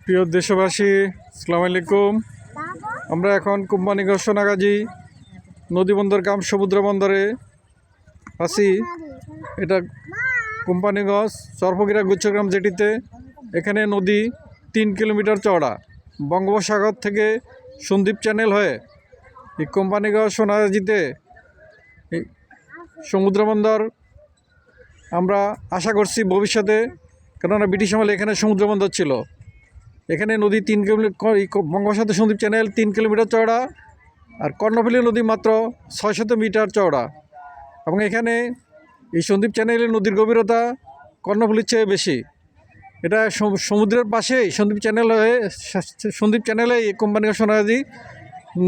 প্রিয় দেশবাসী, আসসালামু আলাইকুম। আমরা এখন কোম্পানিগঞ্জ সোনাগাজী নদীবন্দর কাম সমুদ্র বন্দরে আছি। এটা কোম্পানিগঞ্জ চরফকিরা গুচ্ছগ্রাম জেটিতে। এখানে নদী 3 কিলোমিটার চওড়া। বঙ্গোপসাগর থেকে সন্দ্বীপ চ্যানেল হয়ে এই কোম্পানিগঞ্জ সোনাগাজীতে এই সমুদ্র বন্দর আমরা আশা করছি ভবিষ্যতে, কেননা ব্রিটিশ আমলে এখানে সমুদ্র বন্দর ছিল। এখানে নদী 3 কিলোমিটার, বঙ্গোপসাগর সন্দ্বীপ চ্যানেল 3 কিলোমিটার চওড়া, আর কর্ণফুলী নদী মাত্র 600 মিটার চওড়া। এবং এখানে এই সন্দ্বীপ চ্যানেলের নদীর গভীরতা কর্ণফুলীর চেয়ে বেশি। এটা সমুদ্রের পাশেই সন্দ্বীপ চ্যানেলে এই কোম্পানিগঞ্জ সোনাগাজী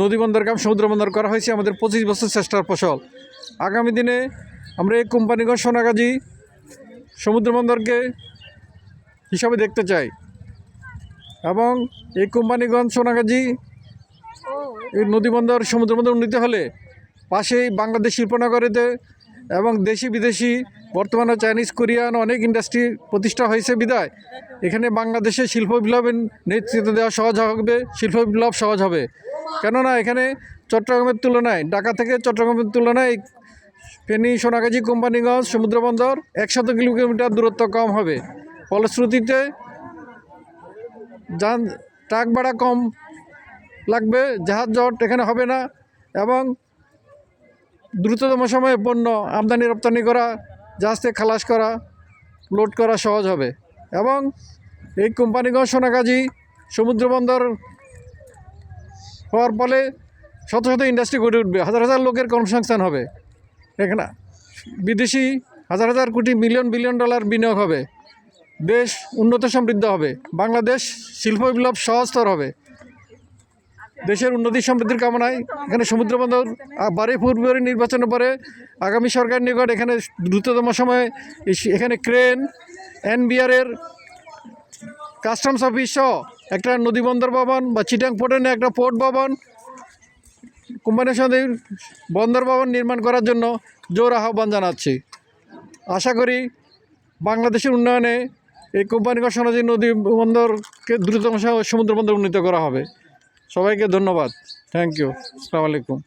নদীবন্দর কাম সমুদ্র বন্দর করা হয়েছে আমাদের 25 বছর চেষ্টার ফসল। আগামী দিনে আমরা এই কোম্পানিগঞ্জ সোনাগাজী সমুদ্র বন্দরকে হিসাবে দেখতে চাই। এবং এই কোম্পানিগঞ্জ সোনাগাজী এই নদীবন্দর সমুদ্র বন্দর উন্নীত হলে পাশেই বাংলাদেশ শিল্পনগরীতে এবং দেশি বিদেশি বর্তমানে চাইনিজ কোরিয়ান অনেক ইন্ডাস্ট্রি প্রতিষ্ঠা হয়েছে বিধায় এখানে বাংলাদেশে শিল্প বিপ্লবের নেতৃত্ব দেওয়া সহজ হবে, শিল্প বিপ্লব সহজ হবে। কেননা এখানে চট্টগ্রামের তুলনায়, ঢাকা থেকে চট্টগ্রামের তুলনায় ফেনী সোনাগাজী কোম্পানিগঞ্জ সমুদ্র বন্দর 100 কিলোমিটার দূরত্ব কম হবে। ফলশ্রুতিতে ট্রাক ভাড়া কম লাগবে, জাহাজ জট এখানে হবে না, এবং দ্রুততম সময়ে পণ্য আমদানি রপ্তানি করা, জাহাজ থেকে খালাস করা, লোড করা সহজ হবে। এবং এই কোম্পানিগঞ্জ সোনাগাজী সমুদ্র বন্দর হওয়ার ফলে শত শত ইন্ডাস্ট্রি গড়ে উঠবে, হাজার হাজার লোকের কর্মসংস্থান হবে। এখানে বিদেশি হাজার হাজার কোটি বিলিয়ন ডলার বিনিয়োগ হবে, দেশ উন্নত সমৃদ্ধ হবে, বাংলাদেশ শিল্প বিপ্লব সহজতর হবে। দেশের উন্নতি সমৃদ্ধির কামনায় এখানে সমুদ্র বন্দর বাড়ি পূর্বের নির্বাচনের পরে আগামী সরকার নিকট এখানে দ্রুততম সময়ে এখানে ক্রেন, এনবিআরের কাস্টমস অফিস সহ একটা নদী বন্দর ভবন বা চিটাং পোর্টে একটা পোর্ট ভবন, কোম্পানির সাথে বন্দর ভবন নির্মাণ করার জন্য জোর আহ্বান জানাচ্ছি। আশা করি বাংলাদেশের উন্নয়নে এই কোম্পানিগঞ্জ সোনাগাজী নদী বন্দরকে দ্রুততম সমুদ্র বন্দর উন্নীত করা হবে। সবাইকে ধন্যবাদ। Thank you. আসসালামু আলাইকুম।